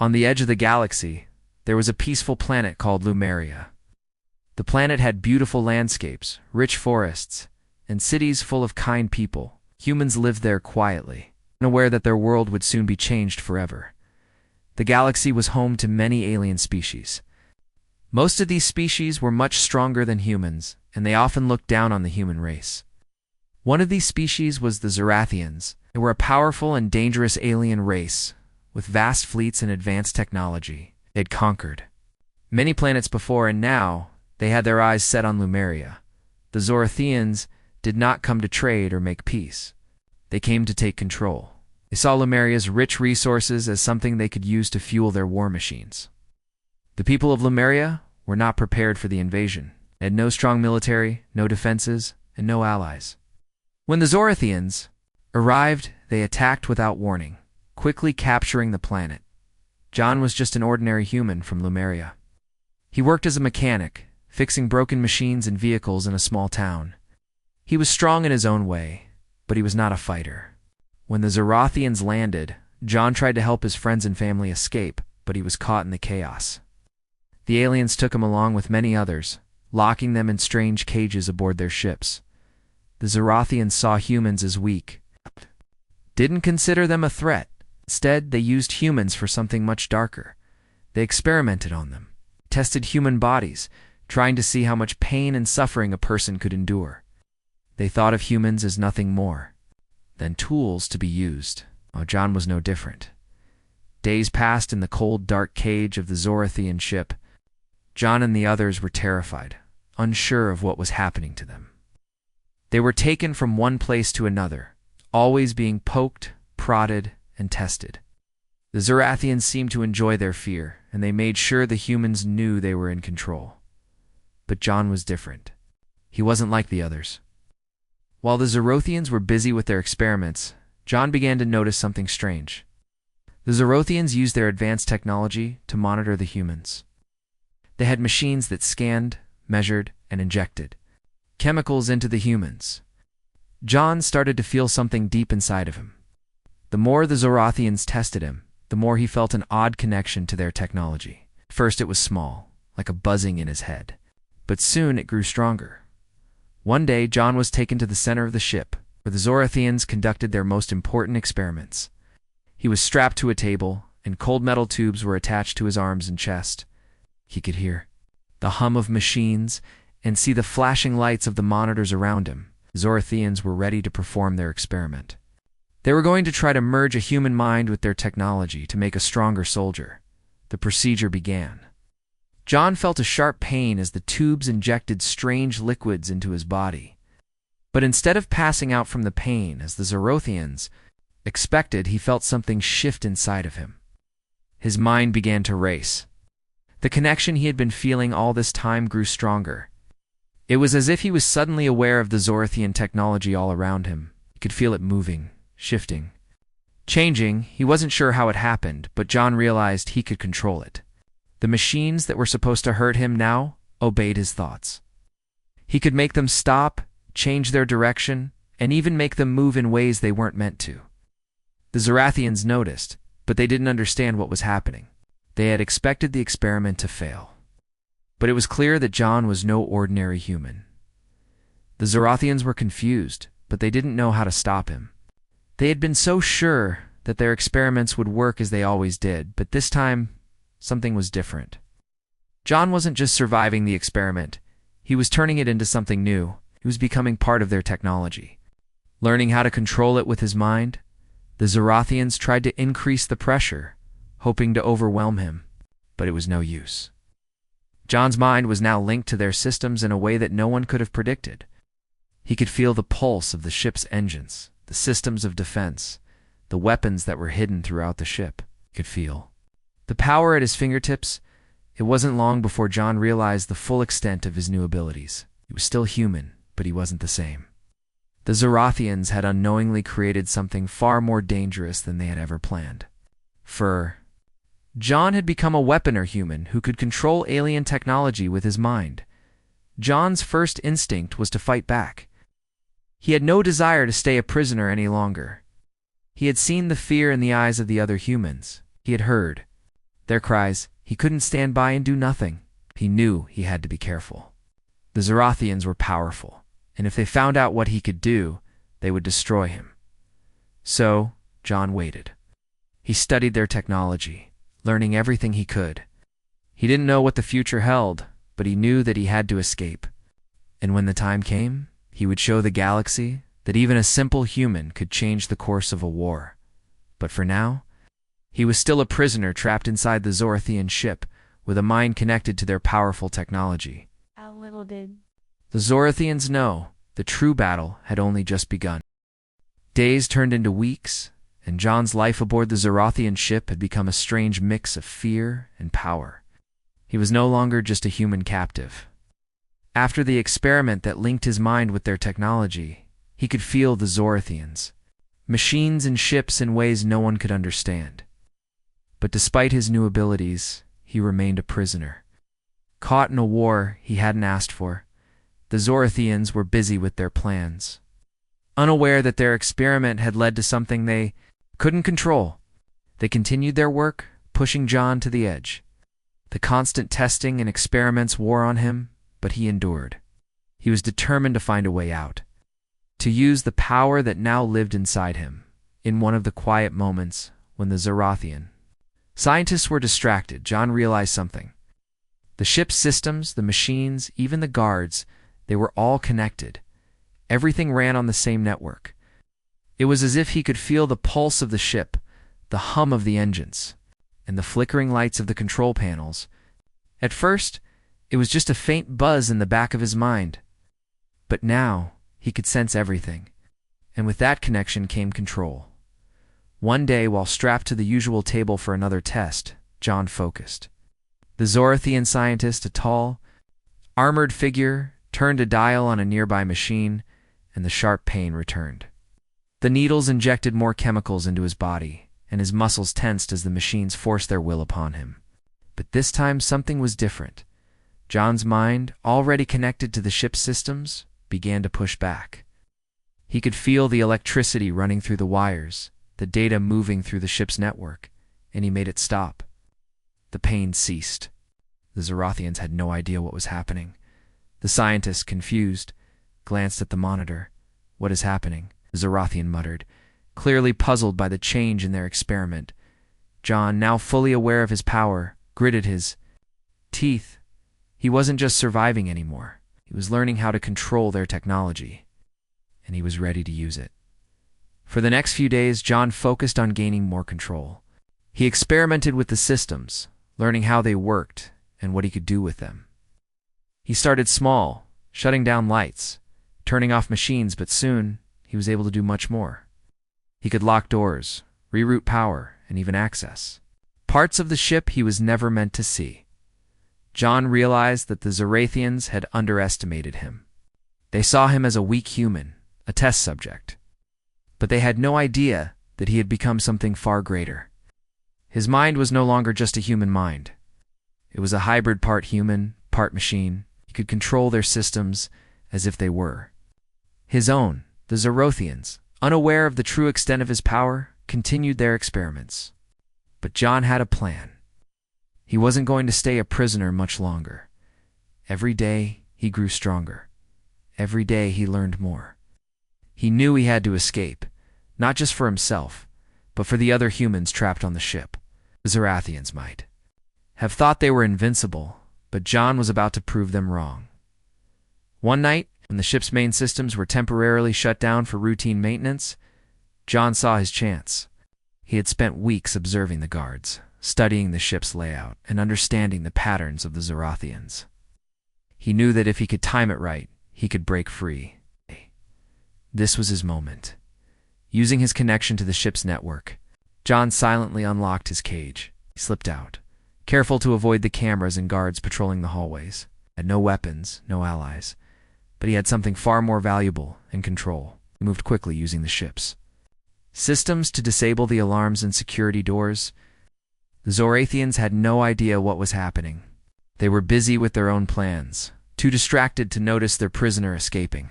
On the edge of the galaxy, there was a peaceful planet called Lumeria. The planet had beautiful landscapes, rich forests, and cities full of kind people. Humans lived there quietly, unaware that their world would soon be changed forever. The galaxy was home to many alien species. Most of these species were much stronger than humans, and they often looked down on the human race. One of these species was the Zorathians. They were a powerful and dangerous alien race, with vast fleets and advanced technology. They'd conquered many planets before, and now they had their eyes set on Lumeria. The Zorathians did not come to trade or make peace. They came to take control. They saw Lumeria's rich resources as something they could use to fuel their war machines. The people of Lumeria were not prepared for the invasion. They had no strong military, no defenses, and no allies. When the Zorathians arrived, they attacked without warning, quickly capturing the planet. John was just an ordinary human from Lumeria. He worked as a mechanic, fixing broken machines and vehicles in a small town. He was strong in his own way, but he was not a fighter. When the Zorathians landed, John tried to help his friends and family escape, but he was caught in the chaos. The aliens took him along with many others, locking them in strange cages aboard their ships. The Zorathians saw humans as weak, didn't consider them a threat. Instead, they used humans for something much darker. They experimented on them, tested human bodies, trying to see how much pain and suffering a person could endure. They thought of humans as nothing more than tools to be used. Oh, John was no different. Days passed in the cold, dark cage of the Zorathian ship. John and the others were terrified, unsure of what was happening to them. They were taken from one place to another, always being poked, prodded, and tested. The Zorathians seemed to enjoy their fear, and they made sure the humans knew they were in control. But John was different. He wasn't like the others. While the Zorathians were busy with their experiments, John began to notice something strange. The Zorathians used their advanced technology to monitor the humans. They had machines that scanned, measured, and injected chemicals into the humans. John started to feel something deep inside of him. The more the Zorathians tested him, the more he felt an odd connection to their technology. First it was small, like a buzzing in his head, but soon it grew stronger. One day, John was taken to the center of the ship, where the Zorathians conducted their most important experiments. He was strapped to a table, and cold metal tubes were attached to his arms and chest. He could hear the hum of machines and see the flashing lights of the monitors around him. The Zorathians were ready to perform their experiment. They were going to try to merge a human mind with their technology to make a stronger soldier. The procedure began. John felt a sharp pain as the tubes injected strange liquids into his body. But instead of passing out from the pain, as the Zorathians expected, he felt something shift inside of him. His mind began to race. The connection he had been feeling all this time grew stronger. It was as if he was suddenly aware of the Zorathian technology all around him. He could feel it moving, shifting, changing. He wasn't sure how it happened, but John realized he could control it. The machines that were supposed to hurt him now obeyed his thoughts. He could make them stop, change their direction, and even make them move in ways they weren't meant to. The Zorathians noticed, but they didn't understand what was happening. They had expected the experiment to fail. But it was clear that John was no ordinary human. The Zorathians were confused, but they didn't know how to stop him. They had been so sure that their experiments would work as they always did, but this time, something was different. John wasn't just surviving the experiment. He was turning it into something new. He was becoming part of their technology. Learning how to control it with his mind, the Zorathians tried to increase the pressure, hoping to overwhelm him, but it was no use. John's mind was now linked to their systems in a way that no one could have predicted. He could feel the pulse of the ship's engines, the systems of defense, the weapons that were hidden throughout the ship. He could feel the power at his fingertips. It wasn't long before John realized the full extent of his new abilities. He was still human, but he wasn't the same. The Zorathians had unknowingly created something far more dangerous than they had ever planned. John had become a weaponer human who could control alien technology with his mind. John's first instinct was to fight back. He had no desire to stay a prisoner any longer. He had seen the fear in the eyes of the other humans. He had heard Their cries, he couldn't stand by and do nothing. He knew he had to be careful. The Zorathians were powerful, and if they found out what he could do, they would destroy him. So, John waited. He studied their technology, learning everything he could. He didn't know what the future held, but he knew that he had to escape. And when the time came, he would show the galaxy that even a simple human could change the course of a war. But for now, he was still a prisoner trapped inside the Zorathian ship, with a mind connected to their powerful technology. How little did The Zorathians know the true battle had only just begun. Days turned into weeks, and John's life aboard the Zorathian ship had become a strange mix of fear and power. He was no longer just a human captive. After the experiment that linked his mind with their technology, he could feel the Zorathians, machines and ships in ways no one could understand. But despite his new abilities, he remained a prisoner. Caught in a war he hadn't asked for, the Zorathians were busy with their plans. Unaware that their experiment had led to something they couldn't control, they continued their work, pushing John to the edge. The constant testing and experiments wore on him, but he endured. He was determined to find a way out, to use the power that now lived inside him. In one of the quiet moments, when the Zorathian scientists were distracted, John realized something. The ship's systems, the machines, even the guards, they were all connected. Everything ran on the same network. It was as if he could feel the pulse of the ship, the hum of the engines, and the flickering lights of the control panels. At first, it was just a faint buzz in the back of his mind. But now, he could sense everything. And with that connection came control. One day, while strapped to the usual table for another test, John focused. The Zorathian scientist, a tall, armored figure, turned a dial on a nearby machine, and the sharp pain returned. The needles injected more chemicals into his body, and his muscles tensed as the machines forced their will upon him. But this time something was different. John's mind, already connected to the ship's systems, began to push back. He could feel the electricity running through the wires, the data moving through the ship's network, and he made it stop. The pain ceased. The Zorathians had no idea what was happening. The scientist, confused, glanced at the monitor. "What is happening?" the Zorathian muttered, clearly puzzled by the change in their experiment. John, now fully aware of his power, gritted his teeth. He wasn't just surviving anymore. He was learning how to control their technology, and he was ready to use it. For the next few days, John focused on gaining more control. He experimented with the systems, learning how they worked and what he could do with them. He started small, shutting down lights, turning off machines, but soon he was able to do much more. He could lock doors, reroute power, and even access parts of the ship he was never meant to see. John realized that the Zorathians had underestimated him. They saw him as a weak human, a test subject. But they had no idea that he had become something far greater. His mind was no longer just a human mind. It was a hybrid, part human, part machine. He could control their systems as if they were his own. The Zorathians, unaware of the true extent of his power, continued their experiments. But John had a plan. He wasn't going to stay a prisoner much longer. Every day, he grew stronger. Every day, he learned more. He knew he had to escape, not just for himself, but for the other humans trapped on the ship. The Zorathians might have thought they were invincible, but John was about to prove them wrong. One night, when the ship's main systems were temporarily shut down for routine maintenance, John saw his chance. He had spent weeks observing the guards, studying the ship's layout, and understanding the patterns of the Zorathians. He knew that if he could time it right, he could break free. This was his moment. Using his connection to the ship's network, John silently unlocked his cage. He slipped out, careful to avoid the cameras and guards patrolling the hallways. He had no weapons, no allies, but he had something far more valuable in control. He moved quickly using the ship's systems to disable the alarms and security doors. The Zorathians had no idea what was happening. They were busy with their own plans, too distracted to notice their prisoner escaping.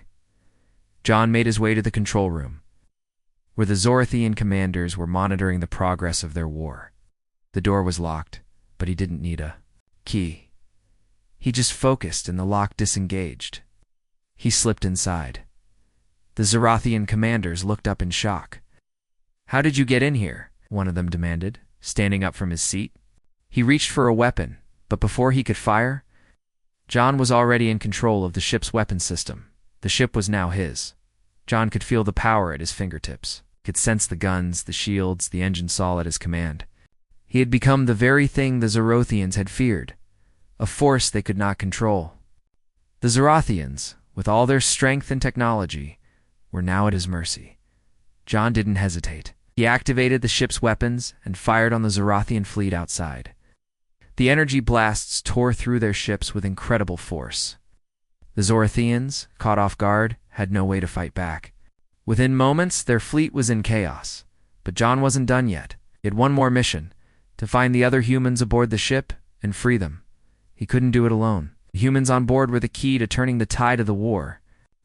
John made his way to the control room, where the Zorathian commanders were monitoring the progress of their war. The door was locked, but he didn't need a key. He just focused and the lock disengaged. He slipped inside. The Zorathian commanders looked up in shock. "How did you get in here?" one of them demanded, standing up from his seat. He reached for a weapon, but before he could fire, John was already in control of the ship's weapon system. The ship was now his. John could feel the power at his fingertips. He could sense the guns, the shields, the engines all at his command. He had become the very thing the Zorathians had feared, a force they could not control. The Zorathians, with all their strength and technology, were now at his mercy. John didn't hesitate. He activated the ship's weapons and fired on the Zorathian fleet outside. The energy blasts tore through their ships with incredible force. The Zorathians, caught off guard, had no way to fight back. Within moments, their fleet was in chaos. But John wasn't done yet. He had one more mission, to find the other humans aboard the ship and free them. He couldn't do it alone. The humans on board were the key to turning the tide of the war.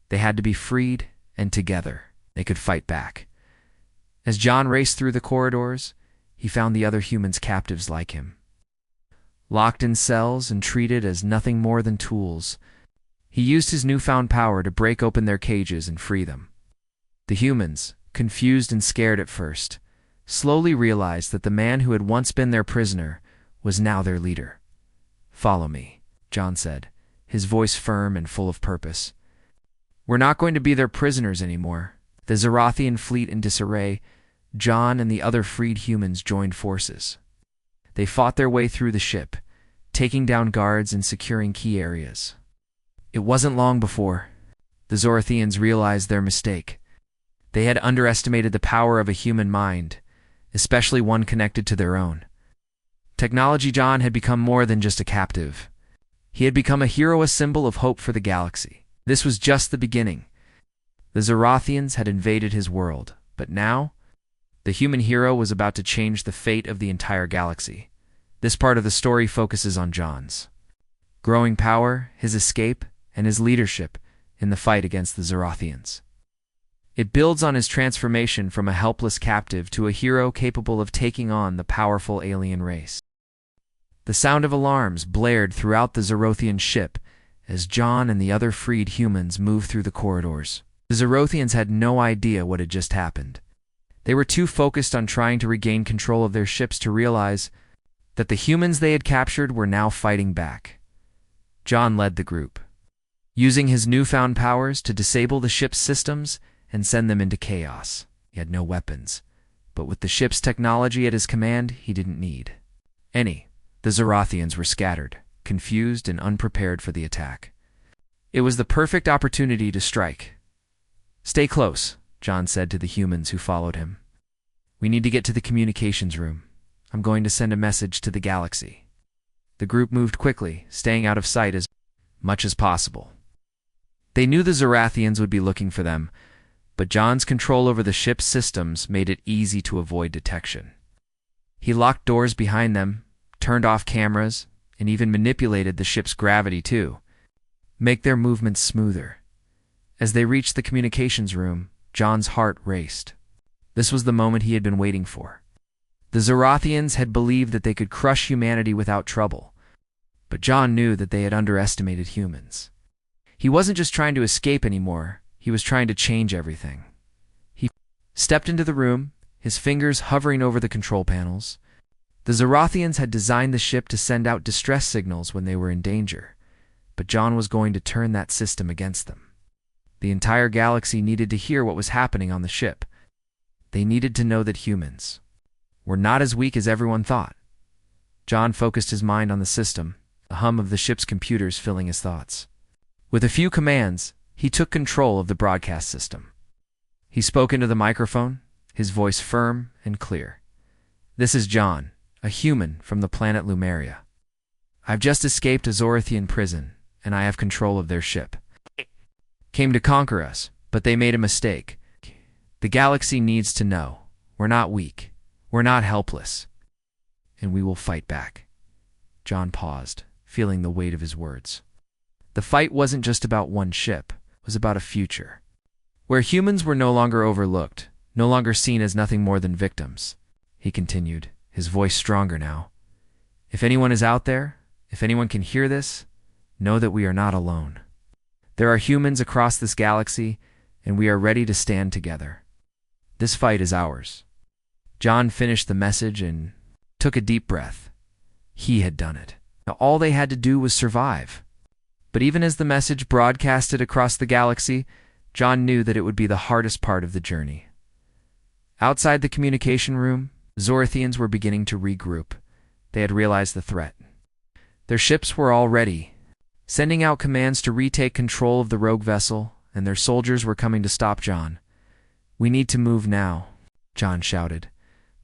They had to be freed, and together they could fight back. As John raced through the corridors, he found the other humans captives like him, locked in cells and treated as nothing more than tools. He used his newfound power to break open their cages and free them. The humans, confused and scared at first, slowly realized that the man who had once been their prisoner was now their leader. "Follow me," John said, his voice firm and full of purpose. "We're not going to be their prisoners anymore." The Zorathian fleet in disarray, John and the other freed humans joined forces. They fought their way through the ship, taking down guards and securing key areas. It wasn't long before the Zorathians realized their mistake. They had underestimated the power of a human mind, especially one connected to their own. Technology John had become more than just a captive. He had become a hero, a symbol of hope for the galaxy. This was just the beginning. The Zorathians had invaded his world, but now, the human hero was about to change the fate of the entire galaxy. This part of the story focuses on John's growing power, his escape, and his leadership in the fight against the Zorathians. It builds on his transformation from a helpless captive to a hero capable of taking on the powerful alien race. The sound of alarms blared throughout the Zorathian ship as John and the other freed humans moved through the corridors. The Zorathians had no idea what had just happened. They were too focused on trying to regain control of their ships to realize that the humans they had captured were now fighting back. John led the group, using his newfound powers to disable the ship's systems and send them into chaos. He had no weapons, but with the ship's technology at his command, he didn't need any. The Zorathians were scattered, confused, and unprepared for the attack. It was the perfect opportunity to strike. "Stay close," John said to the humans who followed him. "We need to get to the communications room. I'm going to send a message to the galaxy." The group moved quickly, staying out of sight as much as possible. They knew the Zorathians would be looking for them, but John's control over the ship's systems made it easy to avoid detection. He locked doors behind them, turned off cameras, and even manipulated the ship's gravity to make their movements smoother. As they reached the communications room, John's heart raced. This was the moment he had been waiting for. The Zorathians had believed that they could crush humanity without trouble, but John knew that they had underestimated humans. He wasn't just trying to escape anymore, he was trying to change everything. He stepped into the room, his fingers hovering over the control panels. The Zorathians had designed the ship to send out distress signals when they were in danger, but John was going to turn that system against them. The entire galaxy needed to hear what was happening on the ship. They needed to know that humans were not as weak as everyone thought. John focused his mind on the system, the hum of the ship's computers filling his thoughts. With a few commands, he took control of the broadcast system. He spoke into the microphone, his voice firm and clear. "This is John, a human from the planet Lumeria. I've just escaped a Zorathian prison, and I have control of their ship. Came to conquer us, but they made a mistake. The galaxy needs to know. We're not weak. We're not helpless. And we will fight back." John paused, feeling the weight of his words. The fight wasn't just about one ship. It was about a future, where humans were no longer overlooked, no longer seen as nothing more than victims. He continued, his voice stronger now. If anyone is out there, if anyone can hear this, know that we are not alone. There are humans across this galaxy, and we are ready to stand together. This fight is ours." John finished the message and took a deep breath. He had done it. Now all they had to do was survive. But even as the message broadcasted across the galaxy, John knew that it would be the hardest part of the journey. Outside the communication room, Zorathians were beginning to regroup. They had realized the threat. Their ships were all ready, sending out commands to retake control of the rogue vessel, and their soldiers were coming to stop John. "We need to move now," John shouted.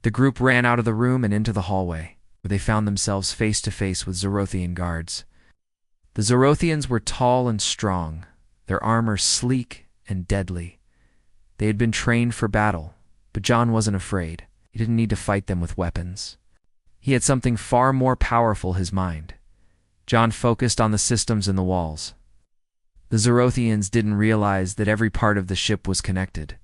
The group ran out of the room and into the hallway, where they found themselves face to face with Zorothian guards. The Zorothians were tall and strong, their armor sleek and deadly. They had been trained for battle, but John wasn't afraid. He didn't need to fight them with weapons. He had something far more powerful: his mind. John focused on the systems in the walls. The Zorothians didn't realize that every part of the ship was connected.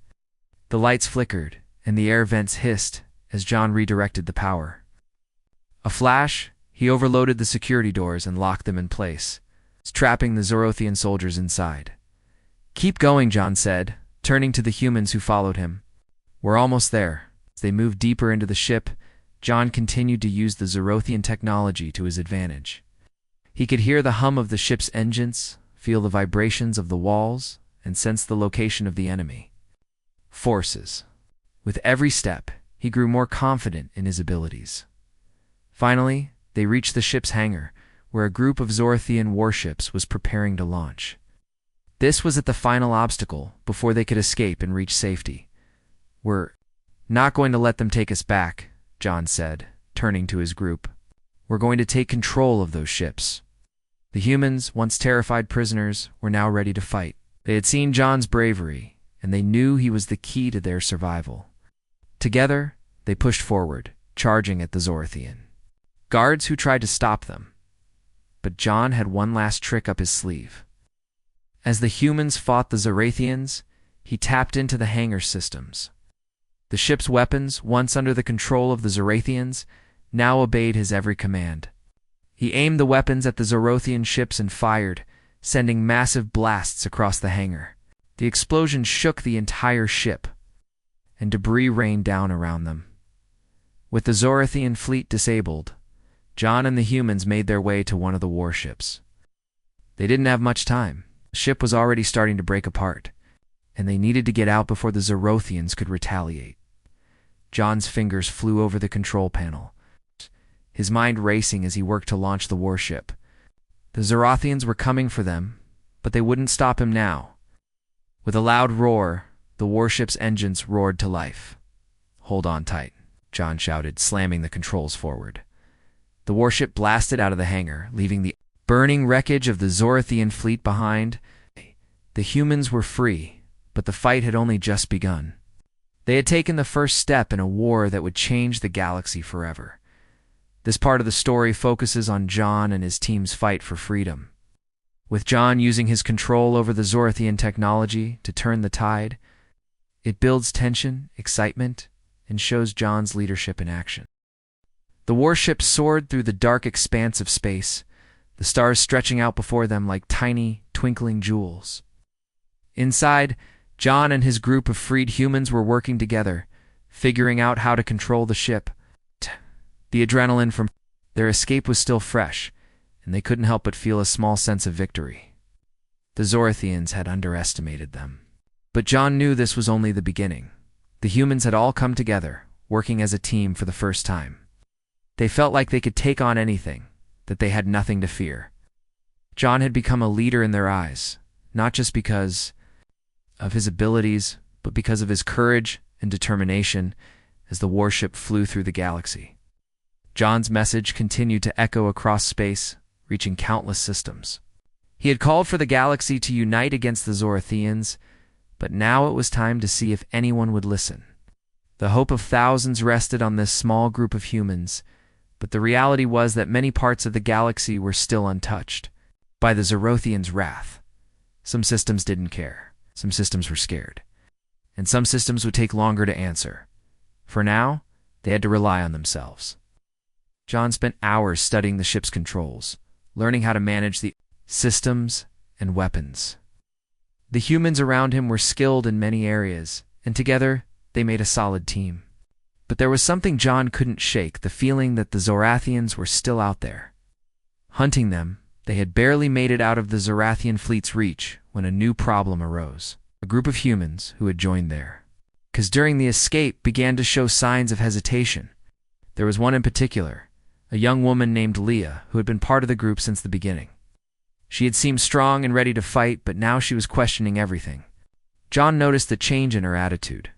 The lights flickered, and the air vents hissed as John redirected the power. A flash, he overloaded the security doors and locked them in place, trapping the Zorothian soldiers inside. "Keep going," John said, turning to the humans who followed him. "We're almost there." As they moved deeper into the ship, John continued to use the Zorothian technology to his advantage. He could hear the hum of the ship's engines, feel the vibrations of the walls, and sense the location of the enemy forces. With every step, he grew more confident in his abilities. Finally, they reached the ship's hangar, where a group of Zorothian warships was preparing to launch. This was at the final obstacle before they could escape and reach safety. "We're not going to let them take us back," John said, turning to his group. "We're going to take control of those ships." The humans, once terrified prisoners, were now ready to fight. They had seen John's bravery, and they knew he was the key to their survival. Together, they pushed forward, charging at the Zorothian guards who tried to stop them. But John had one last trick up his sleeve. As the humans fought the Zorathians, he tapped into the hangar systems. The ship's weapons, once under the control of the Zorathians, now obeyed his every command. He aimed the weapons at the Zorothian ships and fired, sending massive blasts across the hangar. The explosion shook the entire ship, and debris rained down around them. With the Zorothian fleet disabled, John and the humans made their way to one of the warships. They didn't have much time. The ship was already starting to break apart, and they needed to get out before the Zorothians could retaliate. John's fingers flew over the control panel, his mind racing as he worked to launch the warship. The Zorothians were coming for them, but they wouldn't stop him now. With a loud roar, the warship's engines roared to life. "Hold on tight," John shouted, slamming the controls forward. The warship blasted out of the hangar, leaving the burning wreckage of the Zorothian fleet behind. The humans were free, but the fight had only just begun. They had taken the first step in a war that would change the galaxy forever. This part of the story focuses on John and his team's fight for freedom. With John using his control over the Zorothian technology to turn the tide, it builds tension, excitement, and shows John's leadership in action. The warship soared through the dark expanse of space, the stars stretching out before them like tiny, twinkling jewels. Inside, John and his group of freed humans were working together, figuring out how to control the ship. The adrenaline from their escape was still fresh, and they couldn't help but feel a small sense of victory. The Zorothians had underestimated them. But John knew this was only the beginning. The humans had all come together, working as a team for the first time. They felt like they could take on anything, that they had nothing to fear. John had become a leader in their eyes, not just because of his abilities, but because of his courage and determination as the warship flew through the galaxy. John's message continued to echo across space, reaching countless systems. He had called for the galaxy to unite against the Zorothians, but now it was time to see if anyone would listen. The hope of thousands rested on this small group of humans, but the reality was that many parts of the galaxy were still untouched by the Zorothians' wrath. Some systems didn't care. Some systems were scared. And some systems would take longer to answer. For now, they had to rely on themselves. John spent hours studying the ship's controls, learning how to manage the systems and weapons. The humans around him were skilled in many areas, and together they made a solid team. But there was something John couldn't shake, the feeling that the Zorathians were still out there. Hunting them, they had barely made it out of the Zorathian fleet's reach when a new problem arose. A group of humans who had joined there, because during the escape began to show signs of hesitation. There was one in particular, a young woman named Leah, who had been part of the group since the beginning. She had seemed strong and ready to fight, but now she was questioning everything. John noticed the change in her attitude.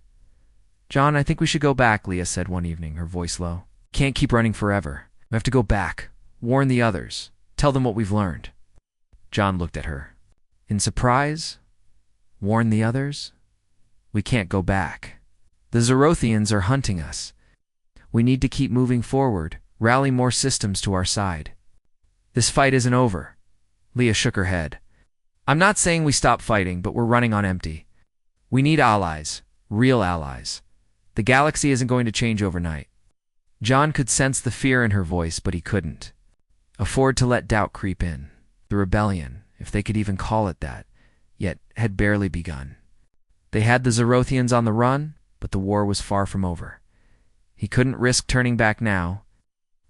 "John, I think we should go back," Leah said one evening, her voice low. "Can't keep running forever. We have to go back, warn the others, tell them what we've learned." John looked at her. In surprise? Warn the others? We can't go back. The Zorothians are hunting us. We need to keep moving forward, rally more systems to our side. This fight isn't over. Leah shook her head. "I'm not saying we stop fighting, but we're running on empty. We need allies, real allies. The galaxy isn't going to change overnight." John could sense the fear in her voice, but he couldn't afford to let doubt creep in. The rebellion, if they could even call it that, yet had barely begun. They had the Zorothians on the run, but the war was far from over. He couldn't risk turning back now.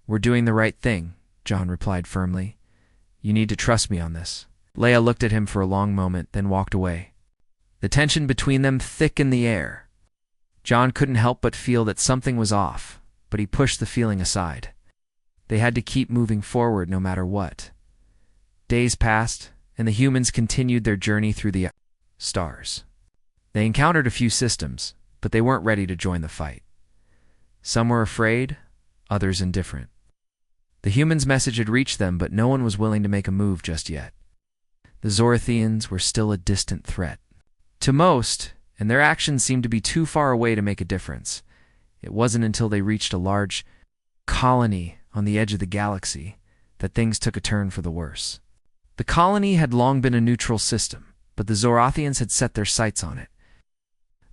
"We're doing the right thing," John replied firmly. "You need to trust me on this." Leia looked at him for a long moment, then walked away. The tension between them thick in the air. John couldn't help but feel that something was off, but he pushed the feeling aside. They had to keep moving forward no matter what. Days passed, and the humans continued their journey through the stars. They encountered a few systems, but they weren't ready to join the fight. Some were afraid, others indifferent. The humans' message had reached them, but no one was willing to make a move just yet. The Zorathians were still a distant threat to most, and their actions seemed to be too far away to make a difference. It wasn't until they reached a large colony on the edge of the galaxy that things took a turn for the worse. The colony had long been a neutral system, but the Zorathians had set their sights on it.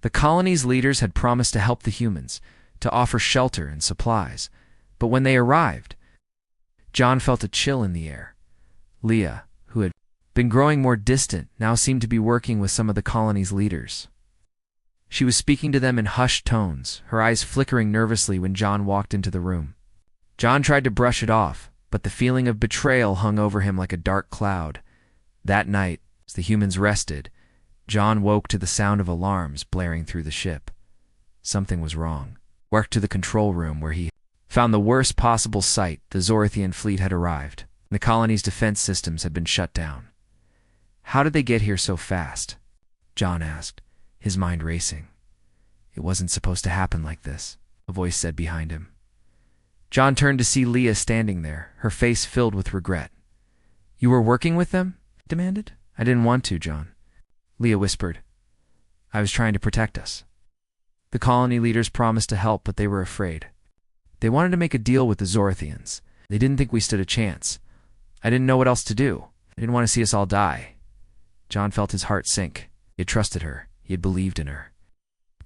The colony's leaders had promised to help the humans, to offer shelter and supplies, but when they arrived, John felt a chill in the air. Leah, who had been growing more distant, now seemed to be working with some of the colony's leaders. She was speaking to them in hushed tones, her eyes flickering nervously when John walked into the room. John tried to brush it off, but the feeling of betrayal hung over him like a dark cloud. That night, as the humans rested, John woke to the sound of alarms blaring through the ship. Something was wrong. Walked to the control room where he found the worst possible sight. The Zorathian fleet had arrived. The colony's defense systems had been shut down. "How did they get here so fast?" John asked, his mind racing. "It wasn't supposed to happen like this," a voice said behind him. John turned to see Leah standing there, her face filled with regret. "You were working with them?" he demanded. "I didn't want to, John," Leah whispered. "I was trying to protect us." The colony leaders promised to help, but they were afraid. They wanted to make a deal with the Zorathians. They didn't think we stood a chance. I didn't know what else to do. I didn't want to see us all die. John felt his heart sink. He had trusted her. He had believed in her.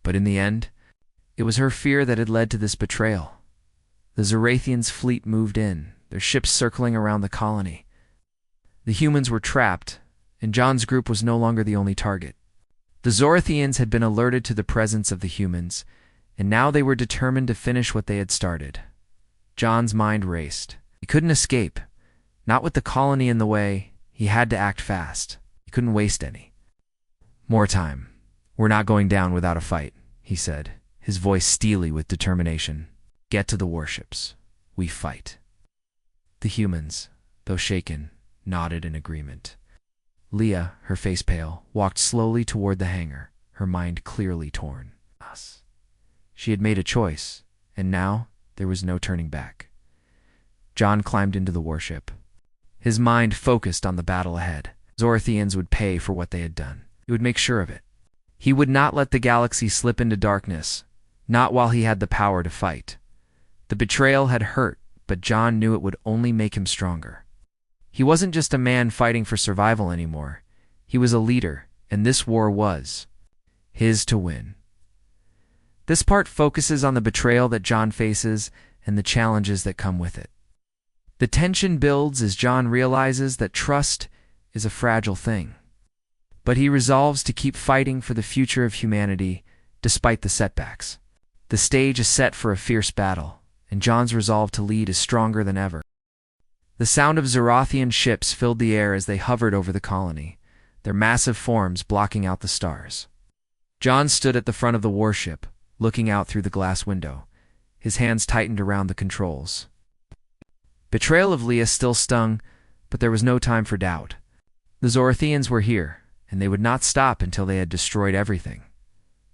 But in the end, it was her fear that had led to this betrayal. The Zorathians' fleet moved in, their ships circling around the colony. The humans were trapped, and John's group was no longer the only target. The Zorathians had been alerted to the presence of the humans, and now they were determined to finish what they had started. John's mind raced. He couldn't escape. Not with the colony in the way. He had to act fast. He couldn't waste any. "More time. We're not going down without a fight," he said, his voice steely with determination. "Get to the warships. We fight." The humans, though shaken, nodded in agreement. Leah, her face pale, walked slowly toward the hangar, her mind clearly torn. She had made a choice, and now there was no turning back. John climbed into the warship. His mind focused on the battle ahead. Zorathians would pay for what they had done. He would make sure of it. He would not let the galaxy slip into darkness, not while he had the power to fight. The betrayal had hurt, but John knew it would only make him stronger. He wasn't just a man fighting for survival anymore. He was a leader, and this war was his to win. This part focuses on the betrayal that John faces and the challenges that come with it. The tension builds as John realizes that trust is a fragile thing. But he resolves to keep fighting for the future of humanity despite the setbacks. The stage is set for a fierce battle, and John's resolve to lead is stronger than ever. The sound of Zerothian ships filled the air as they hovered over the colony, their massive forms blocking out the stars. John stood at the front of the warship, looking out through the glass window, his hands tightened around the controls. Betrayal of Leah still stung, but there was no time for doubt. The Zorothians were here, and they would not stop until they had destroyed everything.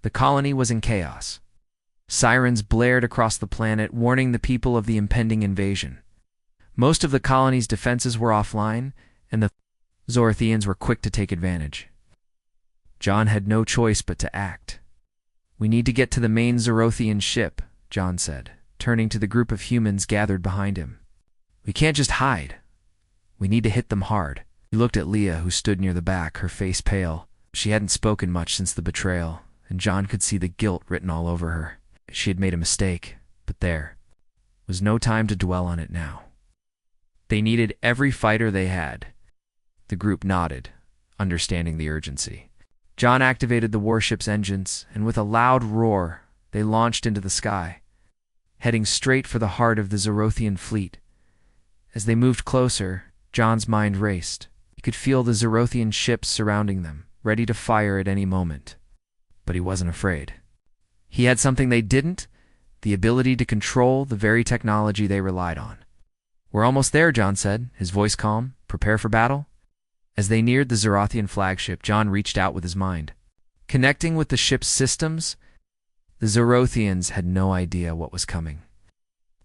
The colony was in chaos. Sirens blared across the planet, warning the people of the impending invasion. Most of the colony's defenses were offline, and the Zorothians were quick to take advantage. John had no choice but to act. "We need to get to the main Zorothian ship," John said, turning to the group of humans gathered behind him. "We can't just hide. We need to hit them hard." He looked at Leah, who stood near the back, her face pale. She hadn't spoken much since the betrayal, and John could see the guilt written all over her. She had made a mistake, but there was no time to dwell on it now. They needed every fighter they had. The group nodded, understanding the urgency. John activated the warship's engines, and with a loud roar, they launched into the sky, heading straight for the heart of the Zorothian fleet. As they moved closer, John's mind raced. He could feel the Zorothian ships surrounding them, ready to fire at any moment. But he wasn't afraid. He had something they didn't, the ability to control the very technology they relied on. "We're almost there," John said, his voice calm. "Prepare for battle." As they neared the Zorothian flagship, John reached out with his mind. Connecting with the ship's systems, the Zorothians had no idea what was coming.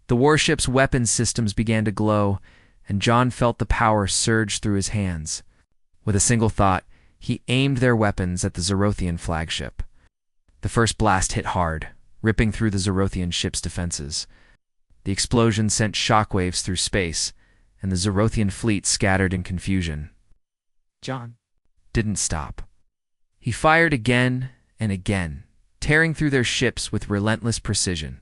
The warship's weapons systems began to glow, and John felt the power surge through his hands. With a single thought, he aimed their weapons at the Zorothian flagship. The first blast hit hard, ripping through the Zorothian ship's defenses. The explosion sent shockwaves through space, and the Zorothian fleet scattered in confusion. John didn't stop. He fired again and again, tearing through their ships with relentless precision.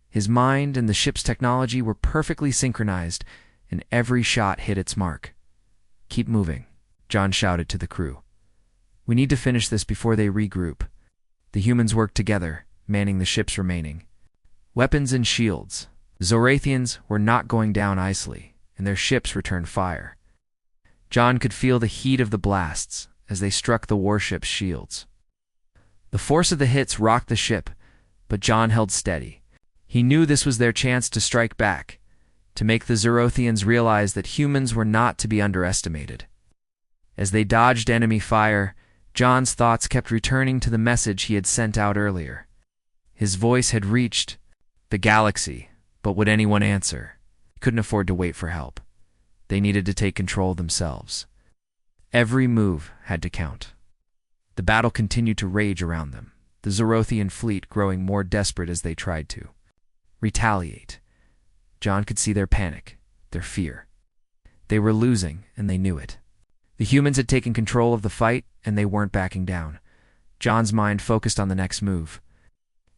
His mind and the ship's technology were perfectly synchronized, and every shot hit its mark. "Keep moving," John shouted to the crew. "We need to finish this before they regroup." The humans worked together, manning the ships remaining. Weapons and shields. The Zorothians were not going down easily, and their ships returned fire. John could feel the heat of the blasts as they struck the warship's shields. The force of the hits rocked the ship, but John held steady. He knew this was their chance to strike back, to make the Zorothians realize that humans were not to be underestimated. As they dodged enemy fire, John's thoughts kept returning to the message he had sent out earlier. His voice had reached the galaxy, but would anyone answer? He couldn't afford to wait for help. They needed to take control themselves. Every move had to count. The battle continued to rage around them, the Zorothian fleet growing more desperate as they tried to retaliate. John could see their panic, their fear. They were losing, and they knew it. The humans had taken control of the fight, and they weren't backing down. John's mind focused on the next move.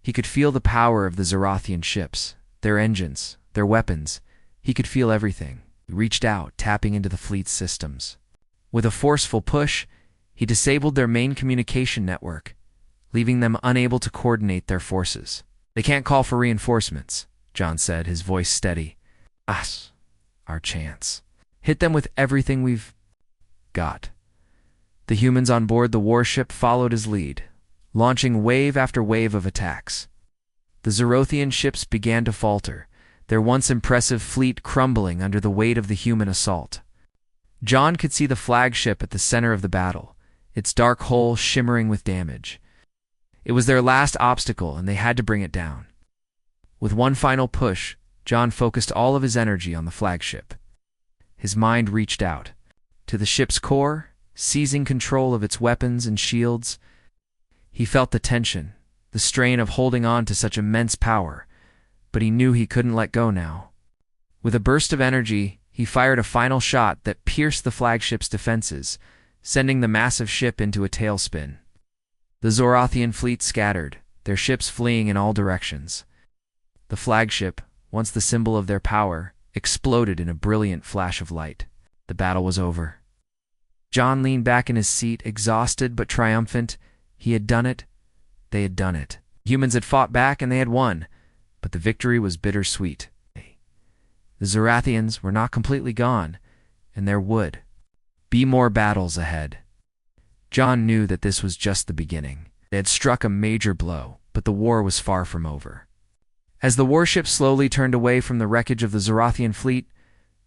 He could feel the power of the Zorothian ships, their engines, their weapons. He could feel everything. He reached out, tapping into the fleet's systems. With a forceful push, he disabled their main communication network, leaving them unable to coordinate their forces. "They can't call for reinforcements," John said, his voice steady. "Us, our chance. Hit them with everything we've got." The humans on board the warship followed his lead, launching wave after wave of attacks. The Zorothian ships began to falter, their once impressive fleet crumbling under the weight of the human assault. John could see the flagship at the center of the battle, its dark hull shimmering with damage. It was their last obstacle, and they had to bring it down. With one final push, John focused all of his energy on the flagship. His mind reached out to the ship's core, seizing control of its weapons and shields. He felt the tension, the strain of holding on to such immense power, but he knew he couldn't let go now. With a burst of energy, he fired a final shot that pierced the flagship's defenses, sending the massive ship into a tailspin. The Zorothian fleet scattered, their ships fleeing in all directions. The flagship, once the symbol of their power, exploded in a brilliant flash of light. The battle was over. John leaned back in his seat, exhausted but triumphant. He had done it. They had done it. Humans had fought back and they had won, but the victory was bittersweet. The Zorathians were not completely gone, and there would be more battles ahead. John knew that this was just the beginning. They had struck a major blow, but the war was far from over. As the warship slowly turned away from the wreckage of the Zorathian fleet,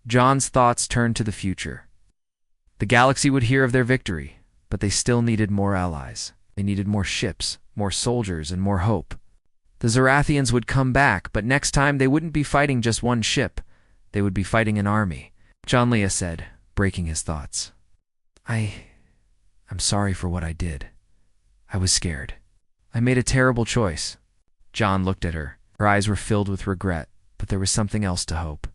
John's thoughts turned to the future. The galaxy would hear of their victory, but they still needed more allies. They needed more ships, more soldiers, and more hope. The Zorathians would come back, but next time they wouldn't be fighting just one ship. They would be fighting an army. John Leah said, breaking his thoughts. I'm sorry for what I did. I was scared. I made a terrible choice. John looked at her. Her eyes were filled with regret, but there was something else to hope.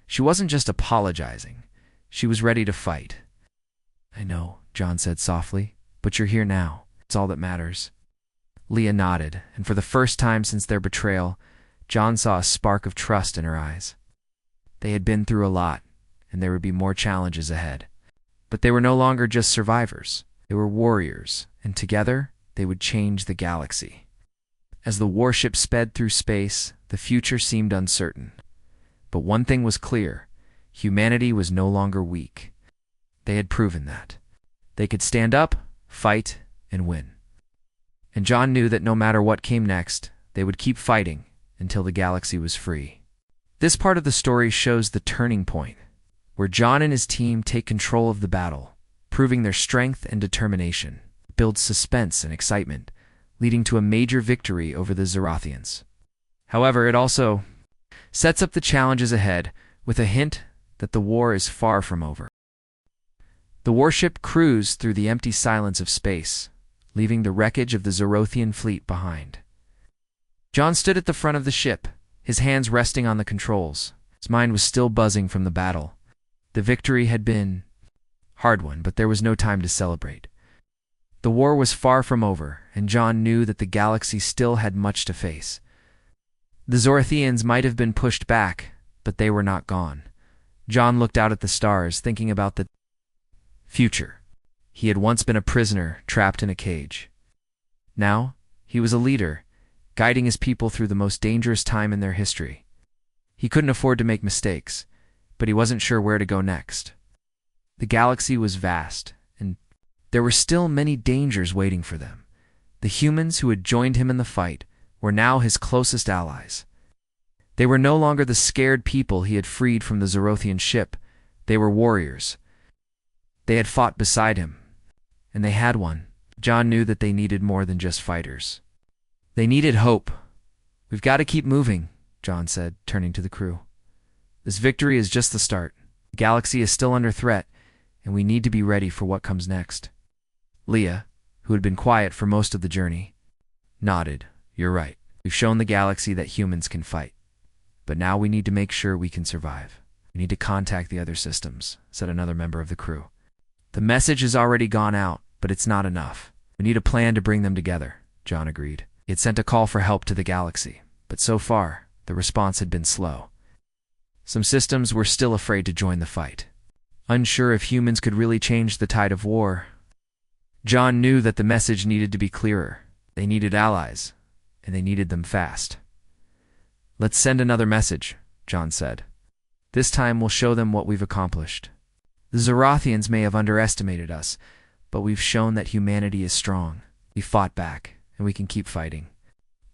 She wasn't just apologizing. She was ready to fight. I know, John said softly, but you're here now. It's all that matters. Leah nodded, and for the first time since their betrayal, John saw a spark of trust in her eyes. They had been through a lot, and there would be more challenges ahead. But they were no longer just survivors. They were warriors, and together they would change the galaxy. As the warship sped through space, the future seemed uncertain. But one thing was clear. Humanity was no longer weak. They had proven that. They could stand up, fight, and win. And John knew that no matter what came next, they would keep fighting until the galaxy was free. This part of the story shows the turning point, where John and his team take control of the battle, proving their strength and determination. It builds suspense and excitement, leading to a major victory over the Zorathians. However, it also sets up the challenges ahead with a hint that the war is far from over. The warship cruised through the empty silence of space, leaving the wreckage of the Zorothian fleet behind. John stood at the front of the ship, his hands resting on the controls. His mind was still buzzing from the battle. The victory had been a hard one, but there was no time to celebrate. The war was far from over, and John knew that the galaxy still had much to face. The Zorathians might have been pushed back, but they were not gone. John looked out at the stars, thinking about the future. He had once been a prisoner, trapped in a cage. Now, he was a leader, guiding his people through the most dangerous time in their history. He couldn't afford to make mistakes, but he wasn't sure where to go next. The galaxy was vast, and there were still many dangers waiting for them. The humans who had joined him in the fight were now his closest allies. They were no longer the scared people he had freed from the Zorothian ship. They were warriors. They had fought beside him, and they had won. John knew that they needed more than just fighters. They needed hope. We've got to keep moving, John said, turning to the crew. This victory is just the start. The galaxy is still under threat, and we need to be ready for what comes next. Leah, who had been quiet for most of the journey, nodded. You're right. We've shown the galaxy that humans can fight. But now we need to make sure we can survive. We need to contact the other systems, said another member of the crew. The message has already gone out, but it's not enough. We need a plan to bring them together, John agreed. He had sent a call for help to the galaxy, but so far, the response had been slow. Some systems were still afraid to join the fight, unsure if humans could really change the tide of war. John knew that the message needed to be clearer. They needed allies, and they needed them fast. Let's send another message, John said. This time we'll show them what we've accomplished. The Zorathians may have underestimated us, but we've shown that humanity is strong. We fought back, and we can keep fighting.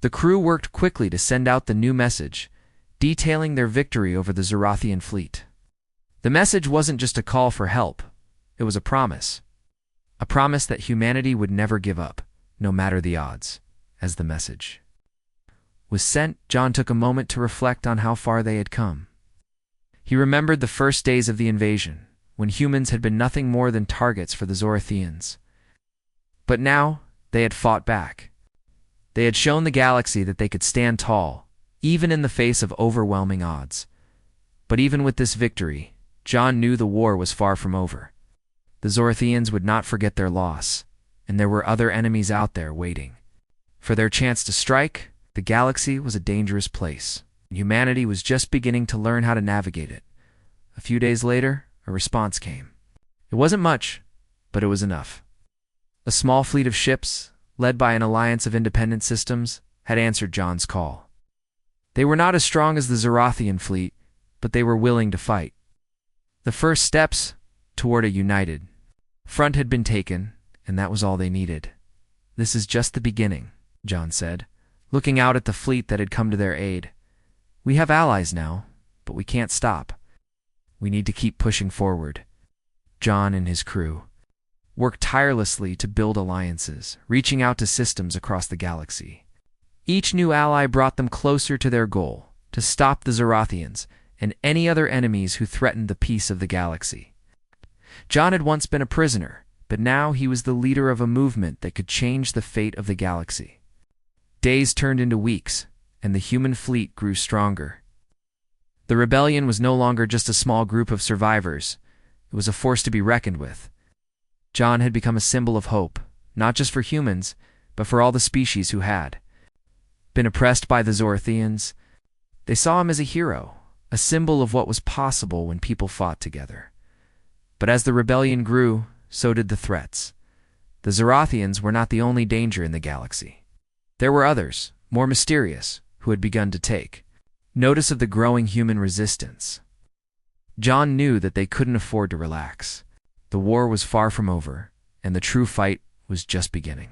The crew worked quickly to send out the new message, detailing their victory over the Zorathian fleet. The message wasn't just a call for help. It was a promise. A promise that humanity would never give up, no matter the odds. As the message was sent, John took a moment to reflect on how far they had come. He remembered the first days of the invasion, when humans had been nothing more than targets for the Zorathians. But now, they had fought back. They had shown the galaxy that they could stand tall, even in the face of overwhelming odds. But even with this victory, John knew the war was far from over. The Zorathians would not forget their loss, and there were other enemies out there waiting. For their chance to strike, the galaxy was a dangerous place. Humanity was just beginning to learn how to navigate it. A few days later, a response came. It wasn't much, but it was enough. A small fleet of ships, led by an alliance of independent systems, had answered John's call. They were not as strong as the Zorathian fleet, but they were willing to fight. The first steps toward a united front had been taken, and that was all they needed. "This is just the beginning," John said, looking out at the fleet that had come to their aid. "We have allies now, but we can't stop. We need to keep pushing forward." John and his crew worked tirelessly to build alliances, reaching out to systems across the galaxy. Each new ally brought them closer to their goal, to stop the Zorathians and any other enemies who threatened the peace of the galaxy. John had once been a prisoner, but now he was the leader of a movement that could change the fate of the galaxy. Days turned into weeks, and the human fleet grew stronger. The rebellion was no longer just a small group of survivors. It was a force to be reckoned with. John had become a symbol of hope, not just for humans, but for all the species who had been oppressed by the Zorathians. They saw him as a hero, a symbol of what was possible when people fought together. But as the rebellion grew, so did the threats. The Zorathians were not the only danger in the galaxy. There were others, more mysterious, who had begun to take notice of the growing human resistance. John knew that they couldn't afford to relax. The war was far from over, and the true fight was just beginning.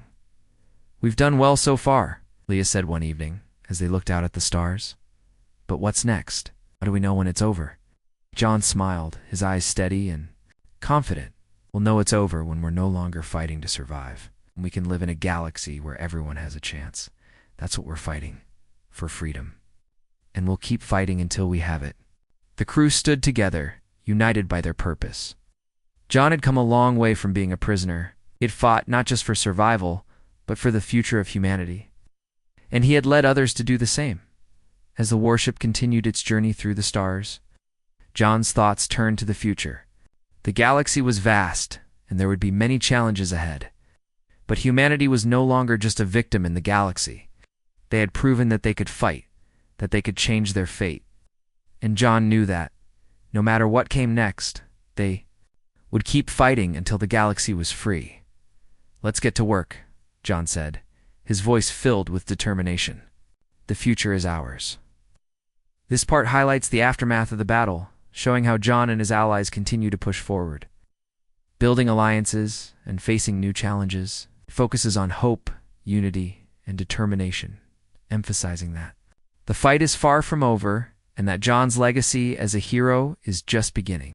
"We've done well so far," Leah said one evening, as they looked out at the stars. "But what's next? How do we know when it's over?" John smiled, his eyes steady and confident. "We'll know it's over when we're no longer fighting to survive. And we can live in a galaxy where everyone has a chance. That's what we're fighting, for freedom. And we'll keep fighting until we have it." The crew stood together, united by their purpose. John had come a long way from being a prisoner. He had fought not just for survival, but for the future of humanity. And he had led others to do the same. As the warship continued its journey through the stars, John's thoughts turned to the future. The galaxy was vast, and there would be many challenges ahead. But humanity was no longer just a victim in the galaxy. They had proven that they could fight, that they could change their fate. And John knew that, no matter what came next, they would keep fighting until the galaxy was free. "Let's get to work," John said, his voice filled with determination. "The future is ours." This part highlights the aftermath of the battle, showing how John and his allies continue to push forward. Building alliances and facing new challenges focuses on hope, unity, and determination, emphasizing that the fight is far from over and that John's legacy as a hero is just beginning.